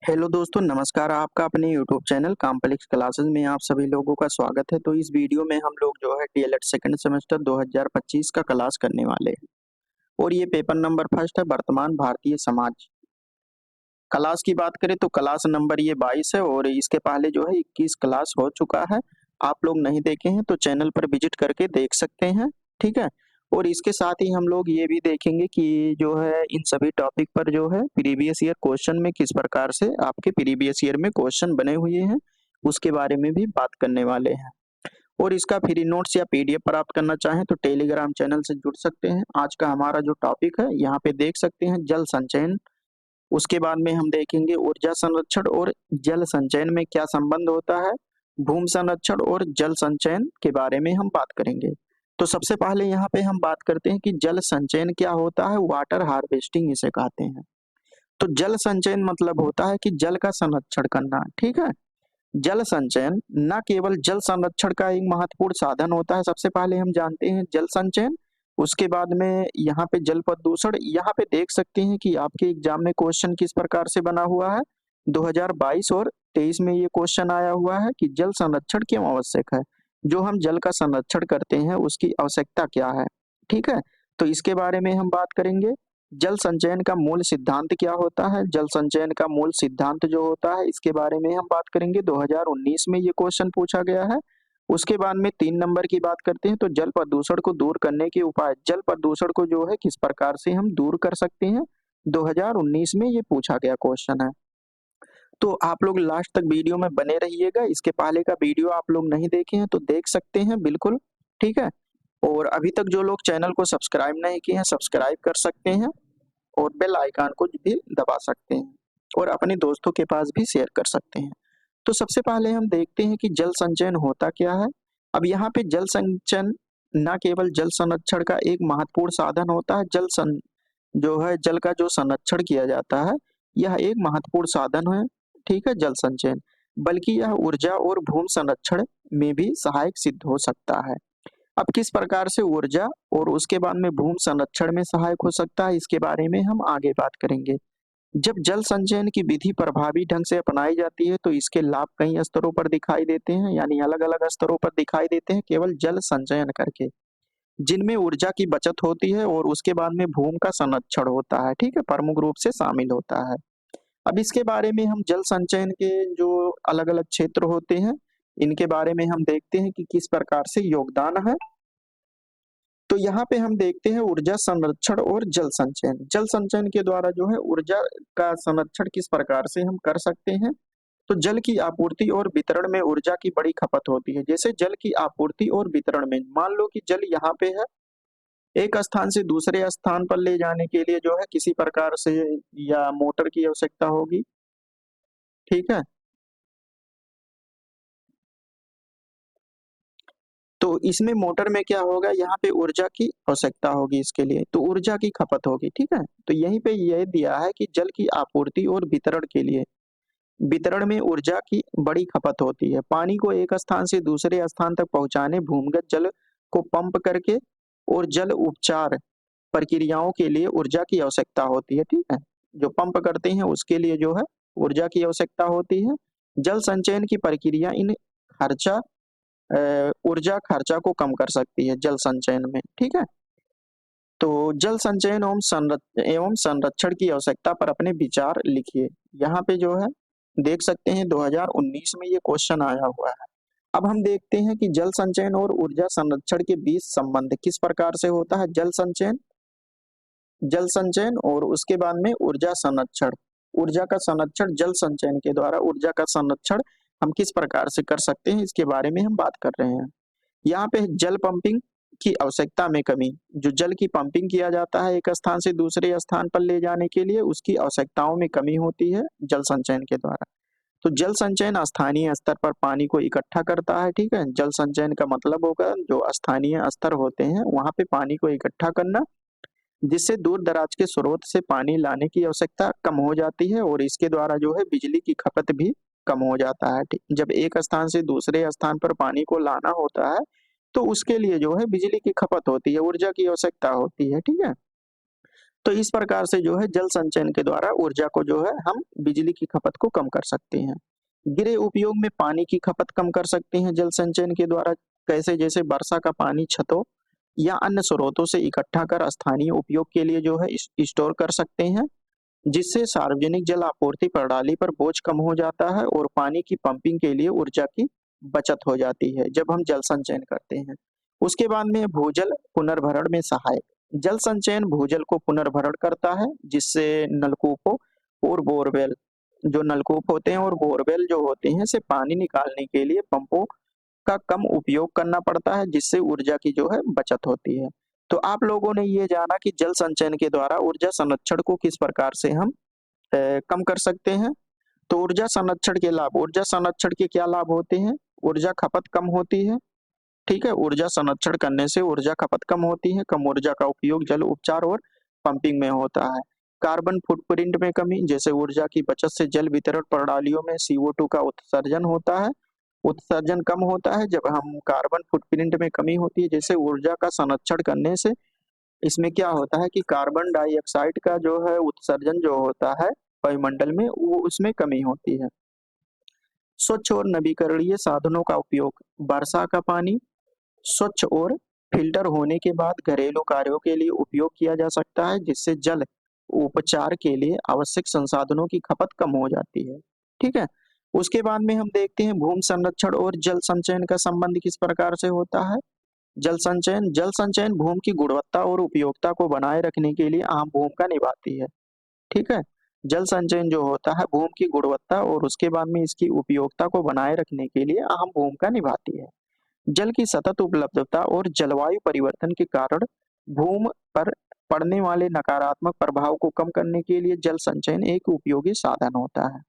Hello दोस्तों, नमस्कार। आपका अपने यूट्यूब चैनल कॉम्प्लेक्स क्लासेस में आप सभी लोगों का स्वागत है। तो इस वीडियो में हम लोग जो है डीएलएड सेकंड सेमेस्टर 2025 का क्लास करने वाले हैं और ये पेपर नंबर फर्स्ट है, वर्तमान भारतीय समाज। क्लास की बात करें तो क्लास नंबर ये 22 है और इसके पहले जो है 21 क्लास हो चुका है। आप लोग नहीं देखे हैं तो चैनल पर विजिट करके देख सकते हैं, ठीक है। और इसके साथ ही हम लोग ये भी देखेंगे कि जो है इन सभी टॉपिक पर जो है प्रीवियस ईयर क्वेश्चन में किस प्रकार से आपके प्रीवियस ईयर में क्वेश्चन बने हुए हैं, उसके बारे में भी बात करने वाले हैं। और इसका फ्री नोट्स या पीडीएफ प्राप्त करना चाहें तो टेलीग्राम चैनल से जुड़ सकते हैं। आज का हमारा जो टॉपिक है यहाँ पे देख सकते हैं, जल संचयन। उसके बाद में हम देखेंगे ऊर्जा संरक्षण और जल संचयन में क्या संबंध होता है। भूमि संरक्षण और जल संचयन के बारे में हम बात करेंगे। तो सबसे पहले यहाँ पे हम बात करते हैं कि जल संचयन क्या होता है। वाटर हार्वेस्टिंग इसे कहते हैं। तो जल संचयन मतलब होता है कि जल का संरक्षण करना, ठीक है। जल संचयन न केवल जल संरक्षण का एक महत्वपूर्ण साधन होता है, सबसे पहले हम जानते हैं जल संचयन। उसके बाद में यहाँ पे जल प्रदूषण, यहाँ पे देख सकते हैं कि आपके एग्जाम में क्वेश्चन किस प्रकार से बना हुआ है। 2022 और 23 में ये क्वेश्चन आया हुआ है कि जल संरक्षण क्यों आवश्यक है। जो हम जल का संरक्षण करते हैं उसकी आवश्यकता क्या है, ठीक है। तो इसके बारे में हम बात करेंगे। जल संचयन का मूल सिद्धांत क्या होता है। जल संचयन का मूल सिद्धांत जो होता है इसके बारे में हम बात करेंगे। 2019 में ये क्वेश्चन पूछा गया है। उसके बाद में 3 नंबर की बात करते हैं तो जल प्रदूषण को दूर करने के उपाय। जल प्रदूषण को जो है किस प्रकार से हम दूर कर सकते हैं, 2019 में ये पूछा गया क्वेश्चन है। तो आप लोग लास्ट तक वीडियो में बने रहिएगा। इसके पहले का वीडियो आप लोग नहीं देखे हैं तो देख सकते हैं, बिल्कुल, ठीक है। और अभी तक जो लोग चैनल को सब्सक्राइब नहीं किए हैं, सब्सक्राइब कर सकते हैं और बेल आइकन को भी दबा सकते हैं और अपने दोस्तों के पास भी शेयर कर सकते हैं। तो सबसे पहले हम देखते हैं कि जल संचयन होता क्या है। अब यहाँ पे जल संचयन न केवल जल संरक्षण का एक महत्वपूर्ण साधन होता है, जो है जल का जो संरक्षण किया जाता है, यह एक महत्वपूर्ण साधन है, ठीक है, जल संचयन। बल्कि यह ऊर्जा और भूमि संरक्षण में भी सहायक सिद्ध हो सकता है। अब किस प्रकार से ऊर्जा और उसके बाद में भूमि संरक्षण में सहायक हो सकता है, इसके बारे में हम आगे बात करेंगे। जब जल संचयन की विधि प्रभावी ढंग से अपनाई जाती है तो इसके लाभ कई स्तरों पर दिखाई देते हैं, यानी अलग अलग स्तरों पर दिखाई देते हैं केवल जल संचयन करके, जिनमें ऊर्जा की बचत होती है और उसके बाद में भूमि का संरक्षण होता है, ठीक है, प्रमुख रूप से शामिल होता है। अब इसके बारे में हम जल संचयन के जो अलग अलग क्षेत्र होते हैं इनके बारे में हम देखते हैं कि किस प्रकार से योगदान है। तो यहाँ पे हम देखते हैं ऊर्जा संरक्षण और जल संचयन। जल संचयन के द्वारा जो है ऊर्जा का संरक्षण किस प्रकार से हम कर सकते हैं। तो जल की आपूर्ति और वितरण में ऊर्जा की बड़ी खपत होती है। जैसे जल की आपूर्ति और वितरण में मान लो कि जल यहाँ पे है, एक स्थान से दूसरे स्थान पर ले जाने के लिए जो है किसी प्रकार से या मोटर की आवश्यकता होगी, ठीक है। तो इसमें मोटर में क्या होगा, यहाँ पे ऊर्जा की आवश्यकता होगी, इसके लिए तो ऊर्जा की खपत होगी, ठीक है। तो यहीं पे यह दिया है कि जल की आपूर्ति और वितरण के लिए वितरण में ऊर्जा की बड़ी खपत होती है। पानी को एक स्थान से दूसरे स्थान तक पहुंचाने, भूमिगत जल को पंप करके और जल उपचार प्रक्रियाओं के लिए ऊर्जा की आवश्यकता होती है, ठीक है। जो पंप करते हैं उसके लिए जो है ऊर्जा की आवश्यकता होती है। जल संचयन की प्रक्रिया इन खर्चा ऊर्जा खर्चा को कम कर सकती है जल संचयन में, ठीक है। तो जल संचयन एवं संरक्षण की आवश्यकता पर अपने विचार लिखिए। यहाँ पे जो है देख सकते हैं 2019 में ये क्वेश्चन आया हुआ है। अब हम देखते हैं कि जल संचयन और ऊर्जा संरक्षण के बीच संबंध किस प्रकार से होता है। जल संचयन और उसके बाद में ऊर्जा संरक्षण। ऊर्जा का संरक्षण जल संचयन के द्वारा ऊर्जा का संरक्षण हम किस प्रकार से कर सकते हैं, इसके बारे में हम बात कर रहे हैं। यहाँ पे जल पंपिंग की आवश्यकता में कमी। जो जल की पंपिंग किया जाता है एक स्थान से दूसरे स्थान पर ले जाने के लिए, उसकी आवश्यकताओं में कमी होती है जल संचयन के द्वारा। तो जल संचयन स्थानीय स्तर पर पानी को इकट्ठा करता है, ठीक है। जल संचयन का मतलब होगा जो स्थानीय स्तर होते हैं वहां पे पानी को इकट्ठा करना, जिससे दूर दराज के स्रोत से पानी लाने की आवश्यकता कम हो जाती है और इसके द्वारा जो है बिजली की खपत भी कम हो जाता है, ठीक। जब एक स्थान से दूसरे स्थान पर पानी को लाना होता है तो उसके लिए जो है बिजली की खपत होती है, ऊर्जा की आवश्यकता होती है, ठीक है। तो इस प्रकार से जो है जल संचयन के द्वारा ऊर्जा को जो है हम बिजली की खपत को कम कर सकते हैं। गिरे उपयोग में पानी की खपत कम कर सकते हैं जल संचयन के द्वारा। कैसे? जैसे वर्षा का पानी छतों या अन्य स्रोतों से इकट्ठा कर स्थानीय उपयोग के लिए जो है स्टोर कर सकते हैं, जिससे सार्वजनिक जल आपूर्ति प्रणाली पर बोझ कम हो जाता है और पानी की पंपिंग के लिए ऊर्जा की बचत हो जाती है जब हम जल संचयन करते हैं। उसके बाद में भूजल पुनर्भरण में सहायक। जल संचयन भूजल को पुनर्भरण करता है, जिससे नलकूपों और बोरवेल, जो नलकूप होते हैं और बोरवेल जो होते हैं, से पानी निकालने के लिए पंपों का कम उपयोग करना पड़ता है, जिससे ऊर्जा की जो है बचत होती है। तो आप लोगों ने ये जाना कि जल संचयन के द्वारा ऊर्जा संरक्षण को किस प्रकार से हम कम कर सकते हैं। तो ऊर्जा संरक्षण के लाभ, ऊर्जा संरक्षण के क्या लाभ होते हैं? ऊर्जा खपत कम होती है, ठीक है? ऊर्जा संरक्षण करने से ऊर्जा खपत कम होती है, कम ऊर्जा का उपयोग जल उपचार और पंपिंग में होता है। कार्बन फुटप्रिंट में कमी, जैसे ऊर्जा की बचत से जल वितरण प्रणालियों में CO2 का उत्सर्जन होता है। उत्सर्जन कम होता है जब हम कार्बन फुटप्रिंट में कमी होती है, जैसे ऊर्जा का संरक्षण करने से इसमें क्या होता है कि कार्बन डाइऑक्साइड का जो है उत्सर्जन जो होता है वायुमंडल में, वो उसमें कमी होती है। स्वच्छ और नवीकरणीय साधनों का उपयोग, वर्षा का पानी स्वच्छ और फिल्टर होने के बाद घरेलू कार्यों के लिए उपयोग किया जा सकता है, जिससे जल उपचार के लिए आवश्यक संसाधनों की खपत कम हो जाती है। ठीक है? उसके बाद में हम देखते हैं भूमि संरक्षण और जल संचयन का संबंध किस प्रकार से होता है। जल संचयन भूमि की गुणवत्ता और उपयोगिता को बनाए रखने के लिए अहम भूमिका निभाती है। ठीक है? जल संचयन जो होता है भूमि की गुणवत्ता और उसके बाद में इसकी उपयोगिता को बनाए रखने के लिए अहम भूमिका निभाती है। जल की सतत उपलब्धता और जलवायु परिवर्तन के कारण भूमि पर पड़ने वाले नकारात्मक प्रभाव को कम करने के लिए जल संचयन एक उपयोगी साधन होता है।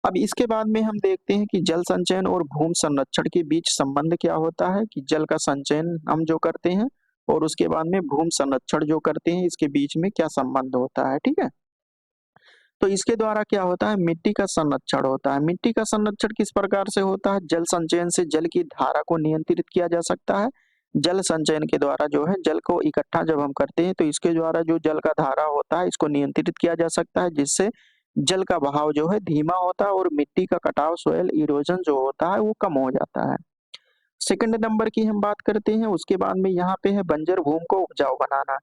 अब इसके बाद में हम देखते हैं कि जल संचयन और भूमि संरक्षण के बीच संबंध क्या होता है, कि जल का संचयन हम जो करते हैं और उसके बाद में भूमि संरक्षण जो करते हैं, इसके बीच में क्या संबंध होता है। ठीक है? तो इसके द्वारा क्या होता है, मिट्टी का संरक्षण होता है। मिट्टी का संरक्षण किस प्रकार से होता है? जल संचयन से जल की धारा को नियंत्रित किया जा सकता है। जल संचयन के द्वारा जो है जल को इकट्ठा जब हम करते हैं, तो इसके द्वारा जो जल का धारा होता है इसको नियंत्रित किया जा सकता है, जिससे जल का बहाव जो है धीमा होता है और मिट्टी का कटाव, सोयल इरोजन जो होता है वो कम हो जाता है। सेकंड नंबर की हम बात करते हैं, उसके बाद में यहाँ पे है बंजर भूमि को उपजाऊ बनाना।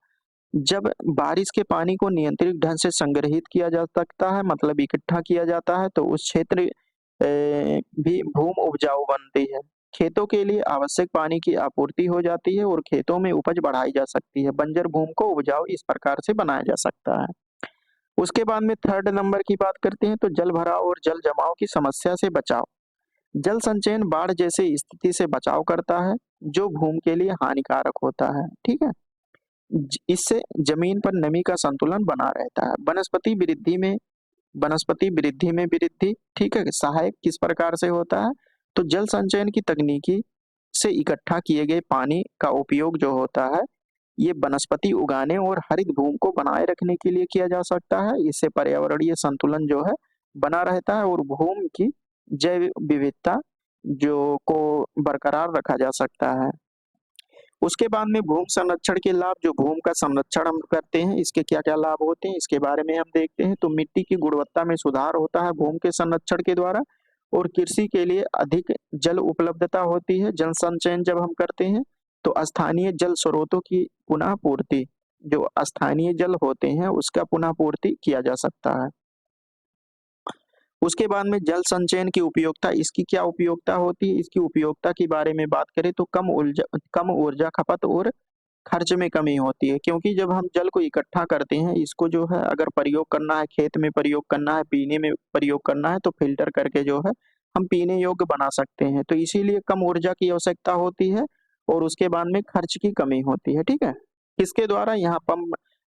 जब बारिश के पानी को नियंत्रित ढंग से संग्रहित किया जा सकता है, मतलब इकट्ठा किया जाता है, तो उस क्षेत्र भी भूमि उपजाऊ बनती है। खेतों के लिए आवश्यक पानी की आपूर्ति हो जाती है और खेतों में उपज बढ़ाई जा सकती है। बंजर भूमि को उपजाऊ इस प्रकार से बनाया जा सकता है। उसके बाद में थर्ड नंबर की बात करते हैं, तो जल भराव और जल जमाव की समस्या से बचाव। जल संचयन बाढ़ जैसी स्थिति से बचाव करता है, जो भूमि के लिए हानिकारक होता है। ठीक है? इससे जमीन पर नमी का संतुलन बना रहता है। वनस्पति वृद्धि में वृद्धि, ठीक है, सहायक किस प्रकार से होता है, तो जल संचयन की तकनीकी से इकट्ठा किए गए पानी का उपयोग जो होता है, ये वनस्पति उगाने और हरित भूमि को बनाए रखने के लिए किया जा सकता है। इससे पर्यावरणीय संतुलन जो है बना रहता है और भूमि की जैव विविधता जो को बरकरार रखा जा सकता है। उसके बाद में भूमि संरक्षण के लाभ, जो भूमि का संरक्षण हम करते हैं इसके क्या-क्या लाभ होते हैं, इसके बारे में हम देखते हैं। तो मिट्टी की गुणवत्ता में सुधार होता है भूमि के संरक्षण के द्वारा और कृषि के लिए अधिक जल उपलब्धता होती है। जल संचयन जब हम करते हैं तो स्थानीय जल स्रोतों की पुनः पूर्ति, जो स्थानीय जल होते हैं उसका पुनः पूर्ति किया जा सकता है। उसके बाद में जल संचयन की उपयोगिता, इसकी क्या उपयोगिता होती है? इसकी उपयोगिता के बारे में बात करें तो कम ऊर्जा खपत और खर्च में कमी होती है, क्योंकि जब हम जल को इकट्ठा करते हैं, इसको जो है अगर प्रयोग करना है, खेत में प्रयोग करना है, पीने में प्रयोग करना है, तो फ़िल्टर करके जो है हम पीने योग्य बना सकते हैं। तो इसीलिए कम ऊर्जा की आवश्यकता होती है और उसके बाद में खर्च की कमी होती है, ठीक है? किसके द्वारा? यहाँ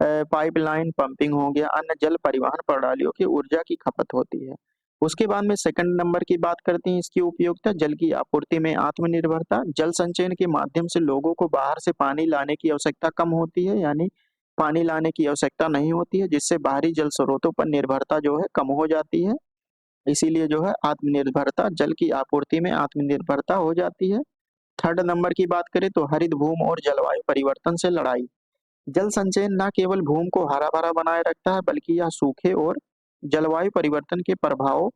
पाइपलाइन पंपिंग हो गया, अन्य जल परिवहन प्रणालियों की ऊर्जा की खपत होती है। उसके बाद में सेकंड नंबर की बात करते हैं, इसकी उपयोगिता, जल की आपूर्ति में आत्मनिर्भरता। जल संचयन के माध्यम से लोगों को बाहर से पानी लाने की आवश्यकता कम होती है, यानी पानी लाने की आवश्यकता नहीं होती है, जिससे बाहरी जल स्रोतों पर निर्भरता जो है कम हो जाती है। इसीलिए जो है आत्मनिर्भरता, जल की आपूर्ति में आत्मनिर्भरता हो जाती है। थर्ड नंबर की बात करें तो हरित भूमि और जलवायु परिवर्तन से लड़ाई। जल संचयन न केवल भूमि को हरा-भरा बनाए रखता है, बल्कि यह सूखे और जलवायु परिवर्तन के प्रभावों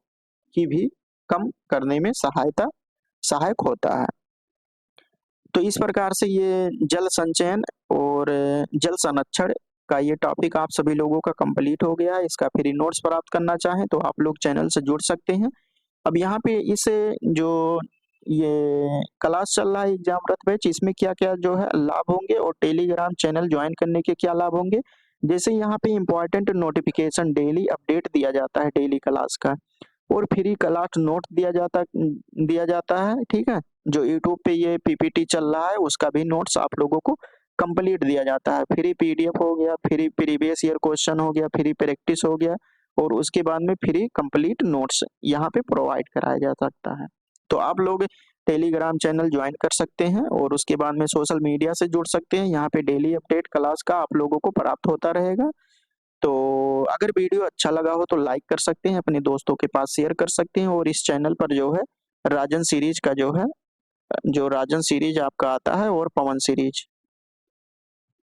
की भी कम करने में सहायक होता है। तो इस प्रकार से ये जल संचयन और जल संरक्षण का ये टॉपिक आप सभी लोगों का कंप्लीट हो गया है। इसका फ्री नोट्स प्राप्त करना चाहें तो आप लोग चैनल से जुड़ सकते हैं। अब यहाँ पे इस जो ये क्लास चल रहा है एग्जाम रथ बैच, इसमें क्या-क्या जो है लाभ होंगे और टेलीग्राम चैनल ज्वाइन करने के क्या लाभ होंगे। जैसे यहाँ पे इम्पोर्टेंट नोटिफिकेशन डेली अपडेट दिया जाता है डेली क्लास का, और फ्री क्लास नोट दिया जाता है, ठीक है। जो यूट्यूब पे ये पीपीटी चल रहा है उसका भी नोट्स आप लोगों को कंप्लीट दिया जाता है। फ्री पीडीएफ हो गया, फ्री प्रीवियस ईयर क्वेश्चन हो गया, फ्री प्रैक्टिस हो गया, और उसके बाद में फ्री कंप्लीट नोट्स यहाँ पे प्रोवाइड कराया जा सकता है। तो आप लोग टेलीग्राम चैनल ज्वाइन कर सकते हैं और उसके बाद में सोशल मीडिया से जुड़ सकते हैं। यहाँ पे डेली अपडेट क्लास का आप लोगों को प्राप्त होता रहेगा। तो अगर वीडियो अच्छा लगा हो तो लाइक कर सकते हैं, अपने दोस्तों के पास शेयर कर सकते हैं, और इस चैनल पर जो है राजन सीरीज का जो राजन सीरीज आपका आता है, और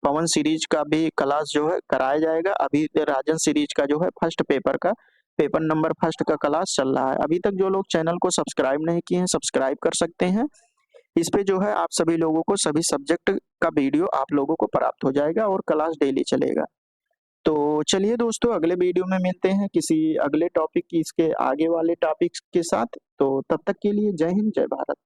पवन सीरीज का भी क्लास जो है कराया जाएगा। अभी राजन सीरीज का जो है फर्स्ट पेपर का पेपर नंबर फर्स्ट का क्लास चल रहा है। अभी तक जो लोग चैनल को सब्सक्राइब नहीं किए हैं, सब्सक्राइब कर सकते हैं। इस पे जो है आप सभी लोगों को सभी सब्जेक्ट का वीडियो आप लोगों को प्राप्त हो जाएगा और क्लास डेली चलेगा। तो चलिए दोस्तों, अगले वीडियो में मिलते हैं किसी अगले टॉपिक की, इसके आगे वाले टॉपिक्स के साथ। तो तब तक के लिए जय हिंद, जय भारत।